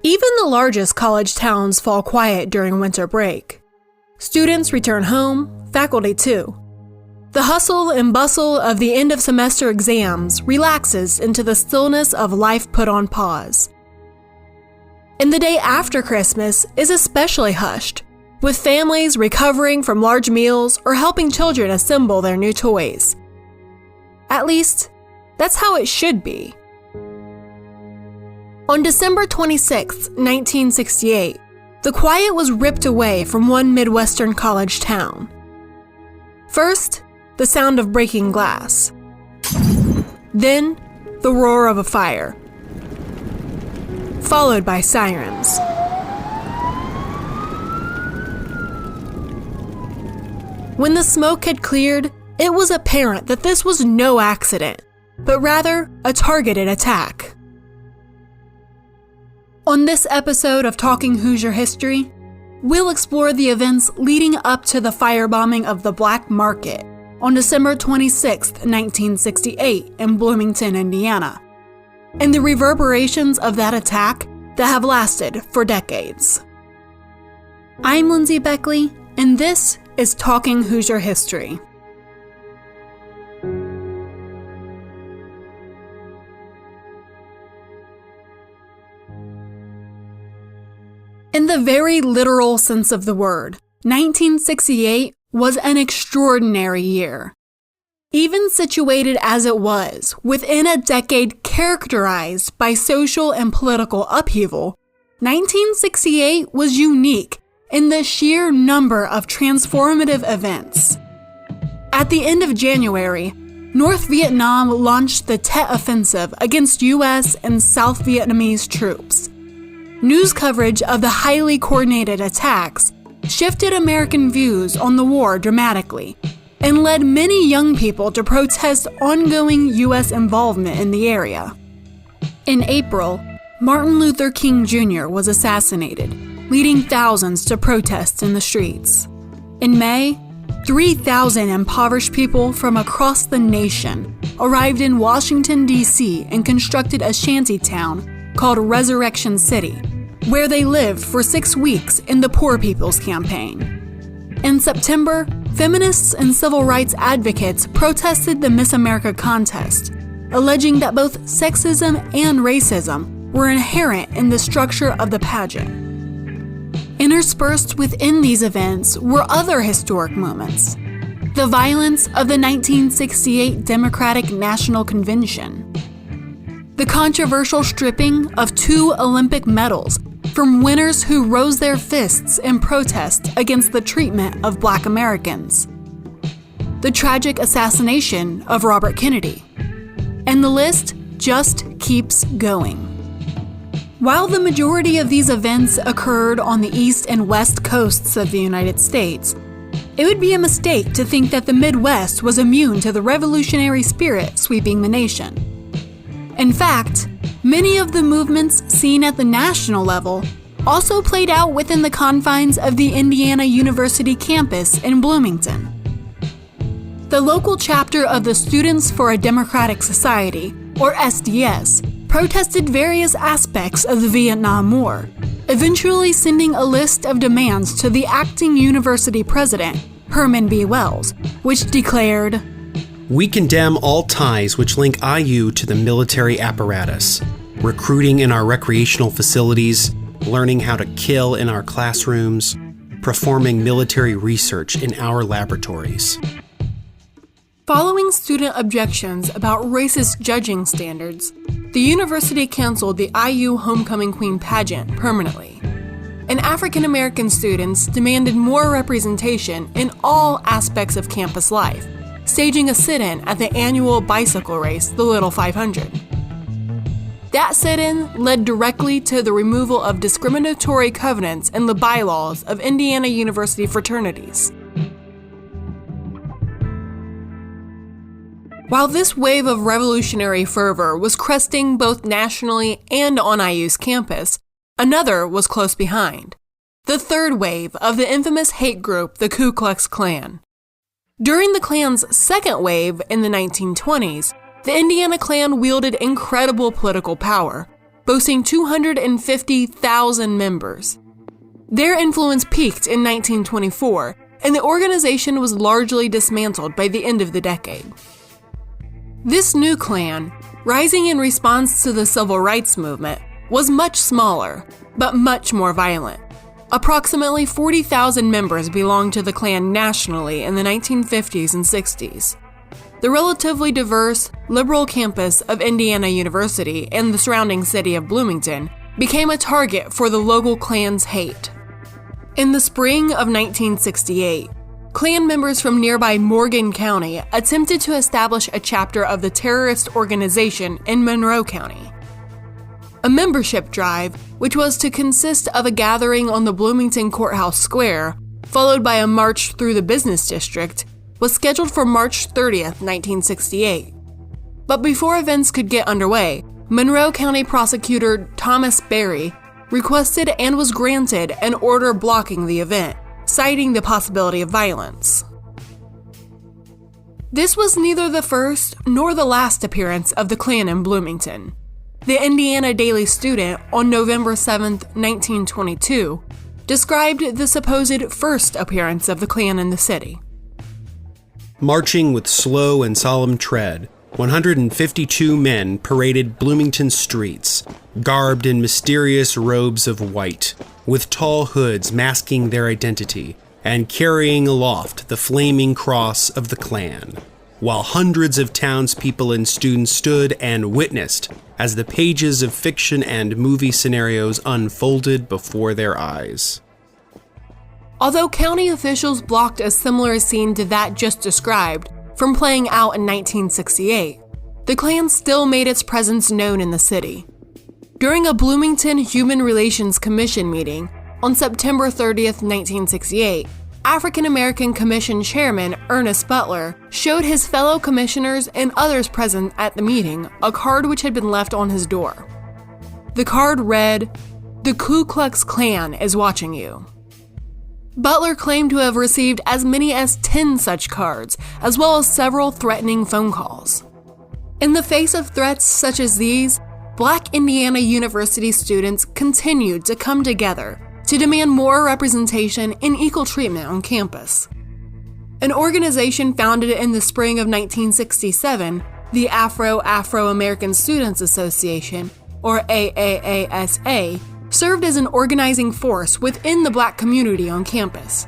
Even the largest college towns fall quiet during winter break. Students return home, faculty too. The hustle and bustle of the end-of-semester exams relaxes into the stillness of life put on pause. And the day after Christmas is especially hushed, with families recovering from large meals or helping children assemble their new toys. At least, that's how it should be. On December 26, 1968, the quiet was ripped away from one Midwestern college town. First, the sound of breaking glass. Then, the roar of a fire, followed by sirens. When the smoke had cleared, it was apparent that this was no accident, but rather a targeted attack. On this episode of Talking Hoosier History, we'll explore the events leading up to the firebombing of the Black Market on December 26, 1968 in Bloomington, Indiana, and the reverberations of that attack that have lasted for decades. I'm Lindsay Beckley, and this is Talking Hoosier History. In the very literal sense of the word, 1968 was an extraordinary year. Even situated as it was, within a decade characterized by social and political upheaval, 1968 was unique in the sheer number of transformative events. At the end of January, North Vietnam launched the Tet Offensive against U.S. and South Vietnamese troops. News coverage of the highly coordinated attacks shifted American views on the war dramatically and led many young people to protest ongoing U.S. involvement in the area. In April, Martin Luther King Jr. was assassinated, leading thousands to protest in the streets. In May, 3,000 impoverished people from across the nation arrived in Washington, D.C. and constructed a shantytown called Resurrection City, where they lived for 6 weeks in the Poor People's Campaign. In September, feminists and civil rights advocates protested the Miss America contest, alleging that both sexism and racism were inherent in the structure of the pageant. Interspersed within these events were other historic moments. The violence of the 1968 Democratic National Convention. The controversial stripping of 2 Olympic medals from winners who rose their fists in protest against the treatment of Black Americans. The tragic assassination of Robert Kennedy. And the list just keeps going. While the majority of these events occurred on the east and west coasts of the United States, it would be a mistake to think that the Midwest was immune to the revolutionary spirit sweeping the nation. In fact, many of the movements seen at the national level also played out within the confines of the Indiana University campus in Bloomington. The local chapter of the Students for a Democratic Society, or SDS, protested various aspects of the Vietnam War, eventually sending a list of demands to the acting university president, Herman B. Wells, which declared, "We condemn all ties which link IU to the military apparatus, recruiting in our recreational facilities, learning how to kill in our classrooms, performing military research in our laboratories." Following student objections about racist judging standards, the university canceled the IU Homecoming Queen pageant permanently, and African American students demanded more representation in all aspects of campus life, staging a sit-in at the annual bicycle race, the Little 500. That sit-in led directly to the removal of discriminatory covenants in the bylaws of Indiana University fraternities. While this wave of revolutionary fervor was cresting both nationally and on IU's campus, another was close behind. The third wave of the infamous hate group, the Ku Klux Klan. During the Klan's second wave in the 1920s, the Indiana Klan wielded incredible political power, boasting 250,000 members. Their influence peaked in 1924, and the organization was largely dismantled by the end of the decade. This new Klan, rising in response to the civil rights movement, was much smaller, but much more violent. Approximately 40,000 members belonged to the Klan nationally in the 1950s and 60s. The relatively diverse, liberal campus of Indiana University and the surrounding city of Bloomington became a target for the local Klan's hate. In the spring of 1968, Klan members from nearby Morgan County attempted to establish a chapter of the terrorist organization in Monroe County. A membership drive, which was to consist of a gathering on the Bloomington Courthouse Square, followed by a march through the business district, was scheduled for March 30th, 1968. But before events could get underway, Monroe County Prosecutor Thomas Berry requested and was granted an order blocking the event, citing the possibility of violence. This was neither the first nor the last appearance of the Klan in Bloomington. The Indiana Daily Student, on November 7, 1922, described the supposed first appearance of the Klan in the city. Marching with slow and solemn tread, 152 men paraded Bloomington streets, garbed in mysterious robes of white, with tall hoods masking their identity, and carrying aloft the flaming cross of the Klan, while hundreds of townspeople and students stood and witnessed as the pages of fiction and movie scenarios unfolded before their eyes. Although county officials blocked a similar scene to that just described from playing out in 1968, the Klan still made its presence known in the city. During a Bloomington Human Relations Commission meeting on September 30th, 1968, African American Commission Chairman Ernest Butler showed his fellow commissioners and others present at the meeting a card which had been left on his door. The card read, "The Ku Klux Klan is watching you." Butler claimed to have received as many as 10 such cards, as well as several threatening phone calls. In the face of threats such as these, Black Indiana University students continued to come together to demand more representation and equal treatment on campus. An organization founded in the spring of 1967, the Afro-American Students Association, or AAASA, served as an organizing force within the Black community on campus.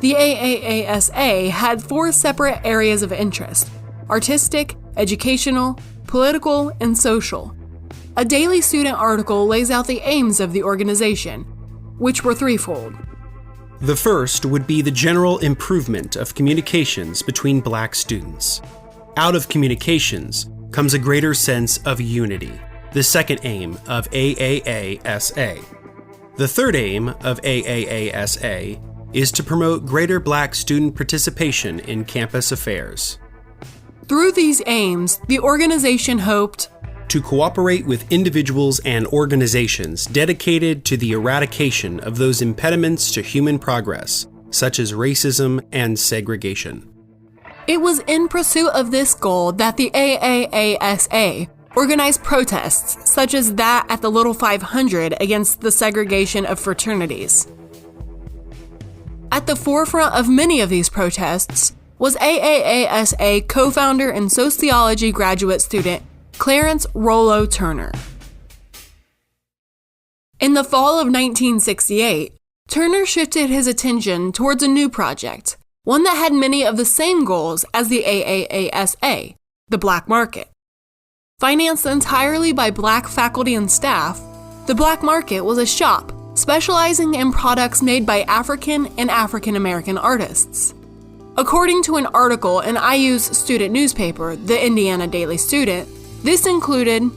The AAASA had 4 separate areas of interest: artistic, educational, political, and social. A daily student article lays out the aims of the organization, which were threefold. The first would be the general improvement of communications between Black students. Out of communications comes a greater sense of unity, the second aim of AAASA. The third aim of AAASA is to promote greater Black student participation in campus affairs. Through these aims, the organization hoped to cooperate with individuals and organizations dedicated to the eradication of those impediments to human progress, such as racism and segregation. It was in pursuit of this goal that the AAASA organized protests such as that at the Little 500 against the segregation of fraternities. At the forefront of many of these protests was AAASA co-founder and sociology graduate student Clarence Rollo Turner. In the fall of 1968, Turner shifted his attention towards a new project, one that had many of the same goals as the AAASA, the black market. Financed entirely by Black faculty and staff, the black market was a shop specializing in products made by African and African American artists. According to an article in IU's student newspaper, the Indiana Daily Student, this included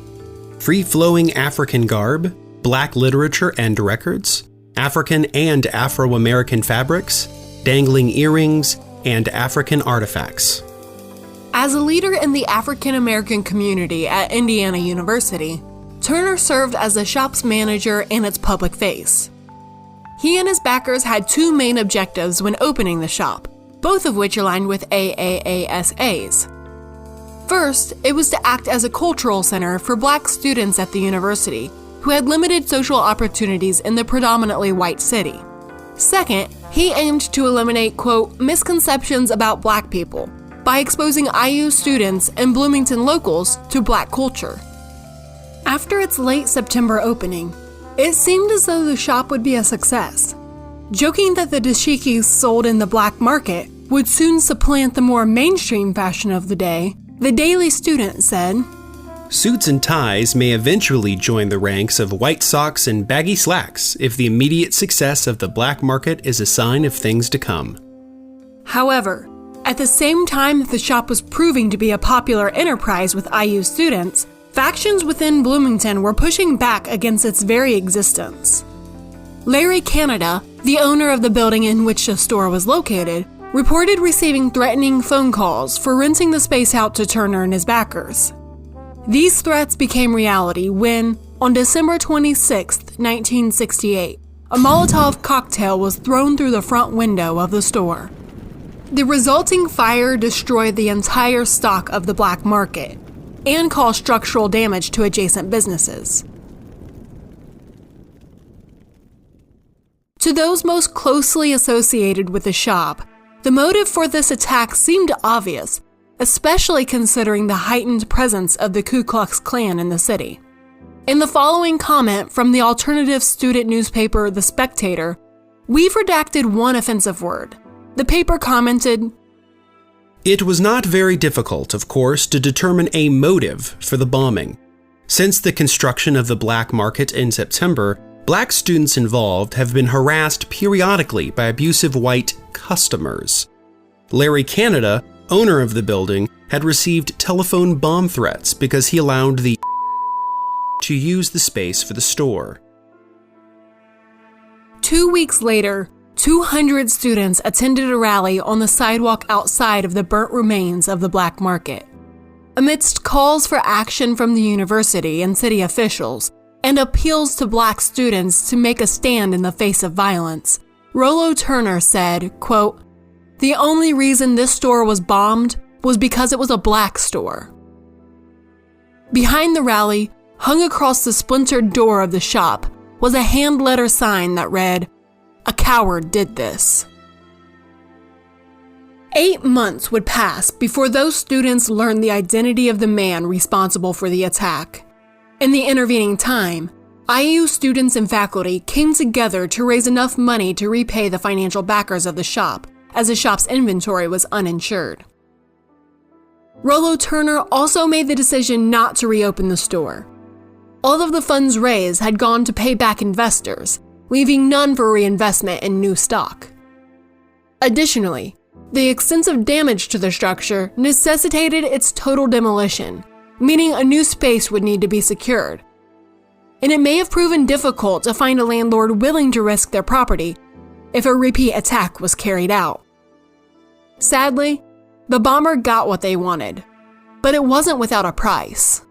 free-flowing African garb, Black literature and records, African and Afro-American fabrics, dangling earrings, and African artifacts. As a leader in the African American community at Indiana University, Turner served as the shop's manager and its public face. He and his backers had 2 main objectives when opening the shop, both of which aligned with AAASA's. First, it was to act as a cultural center for Black students at the university who had limited social opportunities in the predominantly white city. Second, he aimed to eliminate, quote, misconceptions about Black people by exposing IU students and Bloomington locals to Black culture. After its late September opening, it seemed as though the shop would be a success. Joking that the dashikis sold in the black market would soon supplant the more mainstream fashion of the day, the Daily Student said, "Suits and ties may eventually join the ranks of white socks and baggy slacks if the immediate success of the black market is a sign of things to come." However, at the same time that the shop was proving to be a popular enterprise with IU students, factions within Bloomington were pushing back against its very existence. Larry Canada, the owner of the building in which the store was located, reported receiving threatening phone calls for renting the space out to Turner and his backers. These threats became reality when, on December 26, 1968, a Molotov cocktail was thrown through the front window of the store. The resulting fire destroyed the entire stock of the black market and caused structural damage to adjacent businesses. To those most closely associated with the shop, the motive for this attack seemed obvious, especially considering the heightened presence of the Ku Klux Klan in the city. In the following comment from the alternative student newspaper The Spectator, we've redacted one offensive word. The paper commented, "It was not very difficult, of course, to determine a motive for the bombing. Since the construction of the black market in September, Black students involved have been harassed periodically by abusive white customers. Larry Canada, owner of the building, had received telephone bomb threats because he allowed the to use the space for the store." 2 weeks later, 200 students attended a rally on the sidewalk outside of the burnt remains of the black market. Amidst calls for action from the university and city officials, and appeals to Black students to make a stand in the face of violence, Rollo Turner said, quote, "The only reason this store was bombed was because it was a Black store." Behind the rally, hung across the splintered door of the shop, was a hand-letter sign that read, "A coward did this." 8 months would pass before those students learned the identity of the man responsible for the attack. In the intervening time, IU students and faculty came together to raise enough money to repay the financial backers of the shop, as the shop's inventory was uninsured. Rollo Turner also made the decision not to reopen the store. All of the funds raised had gone to pay back investors, leaving none for reinvestment in new stock. Additionally, the extensive damage to the structure necessitated its total demolition, meaning a new space would need to be secured. And it may have proven difficult to find a landlord willing to risk their property if a repeat attack was carried out. Sadly, the bomber got what they wanted, but it wasn't without a price.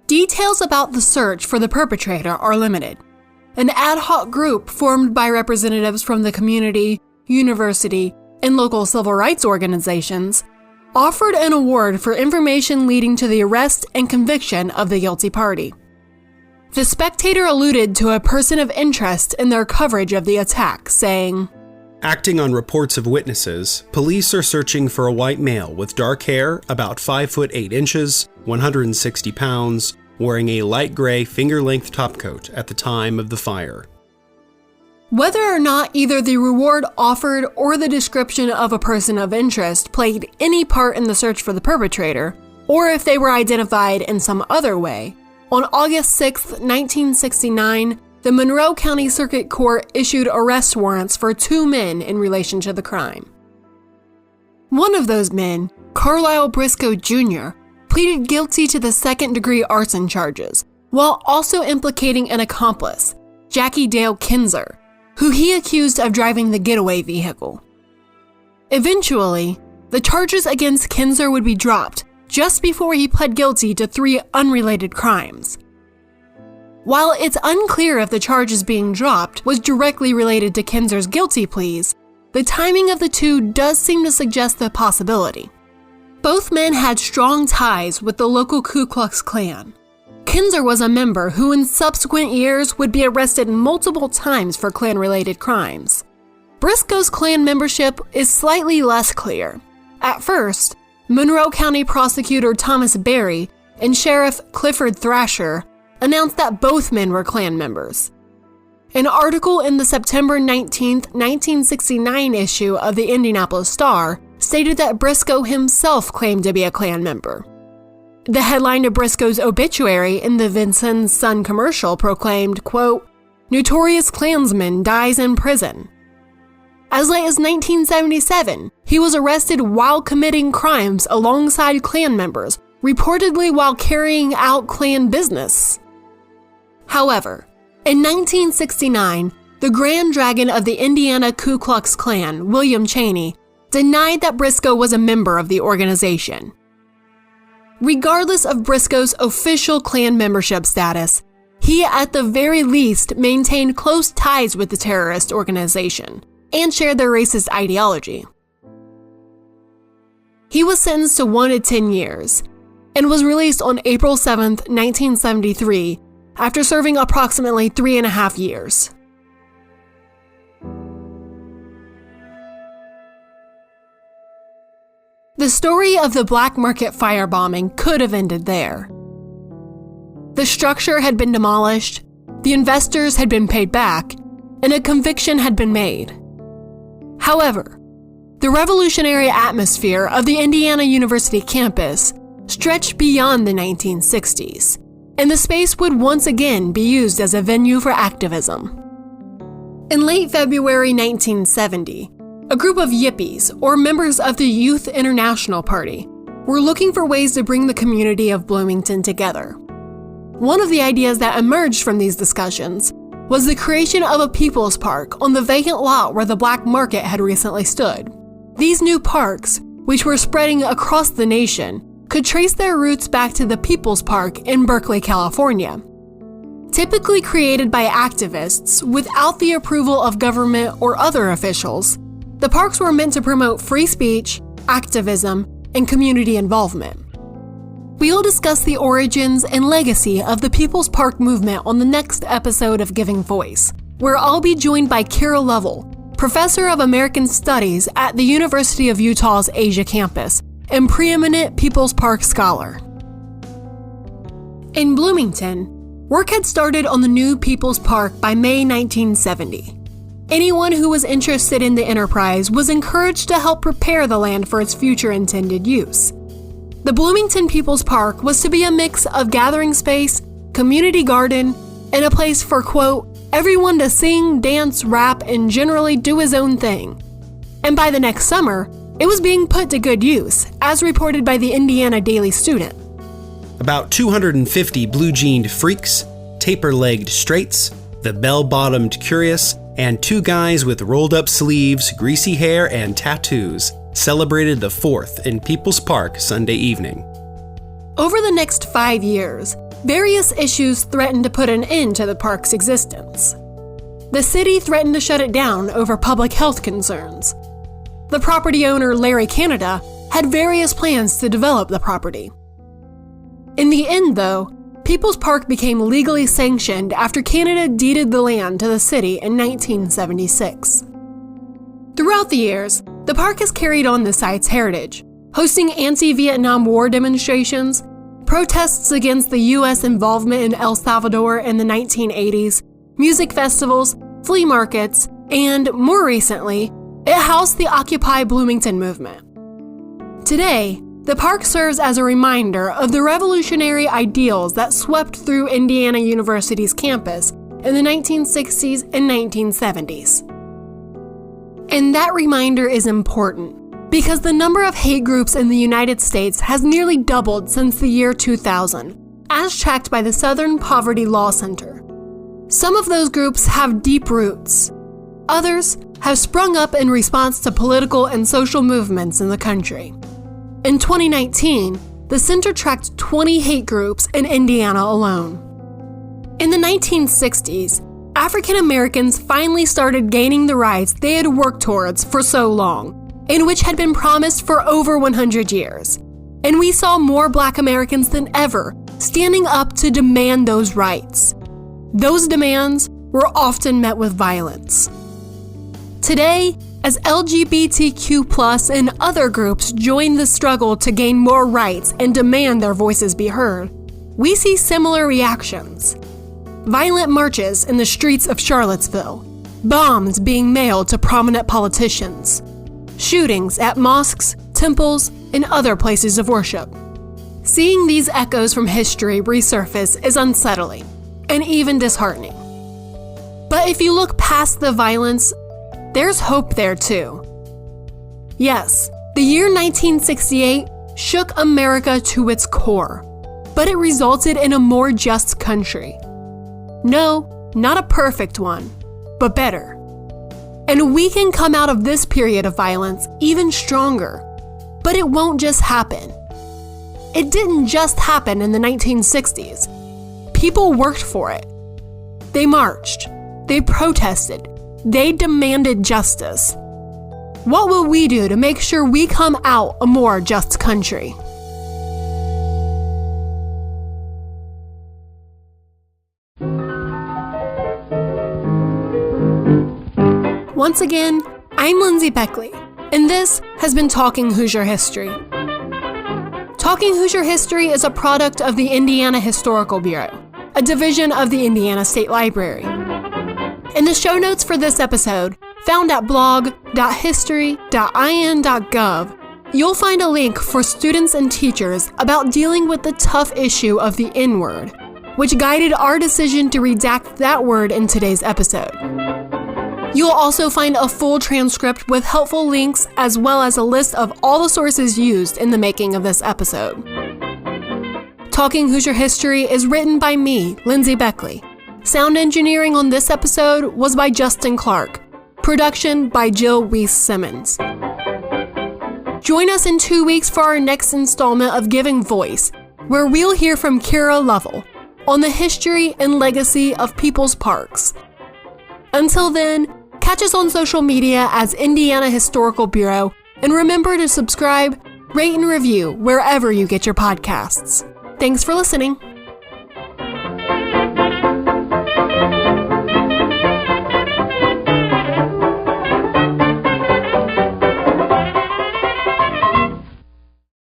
Details about the search for the perpetrator are limited. An ad hoc group formed by representatives from the community, university, and local civil rights organizations offered an award for information leading to the arrest and conviction of the guilty party. The Spectator alluded to a person of interest in their coverage of the attack, saying, "Acting on reports of witnesses, police are searching for a white male with dark hair, about 5 foot 8 inches, 160 pounds, wearing a light gray finger-length topcoat at the time of the fire." Whether or not either the reward offered or the description of a person of interest played any part in the search for the perpetrator, or if they were identified in some other way, on August 6, 1969, the Monroe County Circuit Court issued arrest warrants for 2 men in relation to the crime. One of those men, Carlisle Briscoe Jr., pleaded guilty to the second-degree arson charges, while also implicating an accomplice, Jackie Dale Kinzer, who he accused of driving the getaway vehicle. Eventually, the charges against Kinzer would be dropped just before he pled guilty to 3 unrelated crimes. While it's unclear if the charges being dropped was directly related to Kinzer's guilty pleas, the timing of the two does seem to suggest the possibility. Both men had strong ties with the local Ku Klux Klan. Kinzer was a member who in subsequent years would be arrested multiple times for Klan-related crimes. Briscoe's Klan membership is slightly less clear. At first, Monroe County Prosecutor Thomas Berry and Sheriff Clifford Thrasher announced that both men were Klan members. An article in the September 19, 1969 issue of the Indianapolis Star stated that Briscoe himself claimed to be a Klan member. The headline of Briscoe's obituary in the Vincennes Sun commercial proclaimed, quote, "Notorious Klansman dies in prison." As late as 1977, he was arrested while committing crimes alongside Klan members, reportedly while carrying out Klan business. However, in 1969, the Grand Dragon of the Indiana Ku Klux Klan, William Chaney, denied that Briscoe was a member of the organization. Regardless of Briscoe's official Klan membership status, he at the very least maintained close ties with the terrorist organization and shared their racist ideology. He was sentenced to 1 to 10 years and was released on April 7, 1973, after serving approximately 3.5 years. The story of the black market firebombing could have ended there. The structure had been demolished, the investors had been paid back, and a conviction had been made. However, the revolutionary atmosphere of the Indiana University campus stretched beyond the 1960s, and the space would once again be used as a venue for activism. In late February 1970, a group of yippies, or members of the Youth International Party, were looking for ways to bring the community of Bloomington together. One of the ideas that emerged from these discussions was the creation of a People's Park on the vacant lot where the black market had recently stood. These new parks, which were spreading across the nation, could trace their roots back to the People's Park in Berkeley, California. Typically created by activists without the approval of government or other officials, the parks were meant to promote free speech, activism, and community involvement. We'll discuss the origins and legacy of the People's Park movement on the next episode of Giving Voice, where I'll be joined by Kira Lovell, Professor of American Studies at the University of Utah's Asia campus and preeminent People's Park scholar. In Bloomington, work had started on the new People's Park by May 1970. Anyone who was interested in the enterprise was encouraged to help prepare the land for its future intended use. The Bloomington People's Park was to be a mix of gathering space, community garden, and a place for, quote, everyone to sing, dance, rap, and generally do his own thing. And by the next summer, it was being put to good use, as reported by the Indiana Daily Student. About 250 blue-jeaned freaks, taper-legged straights, the bell-bottomed curious, and 2 guys with rolled-up sleeves, greasy hair, and tattoos celebrated the 4th in People's Park Sunday evening. Over the next 5 years, various issues threatened to put an end to the park's existence. The city threatened to shut it down over public health concerns. The property owner, Larry Canada, had various plans to develop the property. In the end, though, People's Park became legally sanctioned after Canada deeded the land to the city in 1976. Throughout the years, the park has carried on the site's heritage, hosting anti-Vietnam War demonstrations, protests against the U.S. involvement in El Salvador in the 1980s, music festivals, flea markets, and, more recently, it housed the Occupy Bloomington movement. Today, the park serves as a reminder of the revolutionary ideals that swept through Indiana University's campus in the 1960s and 1970s. And that reminder is important because the number of hate groups in the United States has nearly doubled since the year 2000, as tracked by the Southern Poverty Law Center. Some of those groups have deep roots. Others have sprung up in response to political and social movements in the country. In 2019, the center tracked 20 hate groups in Indiana alone. In the 1960s, African Americans finally started gaining the rights they had worked towards for so long, and which had been promised for over 100 years, and we saw more Black Americans than ever standing up to demand those rights. Those demands were often met with violence. Today, as LGBTQ+ and other groups join the struggle to gain more rights and demand their voices be heard, we see similar reactions. Violent marches in the streets of Charlottesville, bombs being mailed to prominent politicians, shootings at mosques, temples, and other places of worship. Seeing these echoes from history resurface is unsettling and even disheartening. But if you look past the violence, there's hope there too. Yes, the year 1968 shook America to its core, but it resulted in a more just country. No, not a perfect one, but better. And we can come out of this period of violence even stronger. But it won't just happen. It didn't just happen in the 1960s. People worked for it. They marched. They protested. They demanded justice. What will we do to make sure we come out a more just country? Once again, I'm Lindsay Beckley, and this has been Talking Hoosier History. Talking Hoosier History is a product of the Indiana Historical Bureau, a division of the Indiana State Library. In the show notes for this episode, found at blog.history.in.gov, you'll find a link for students and teachers about dealing with the tough issue of the N-word, which guided our decision to redact that word in today's episode. You'll also find a full transcript with helpful links as well as a list of all the sources used in the making of this episode. Talking Hoosier History is written by me, Lindsay Beckley. Sound engineering on this episode was by Justin Clark. Production by Jill Weiss-Simmons. Join us in 2 weeks for our next installment of Giving Voice, where we'll hear from Kira Lovell on the history and legacy of People's Parks. Until then, catch us on social media as Indiana Historical Bureau, and remember to subscribe, rate, and review wherever you get your podcasts. Thanks for listening.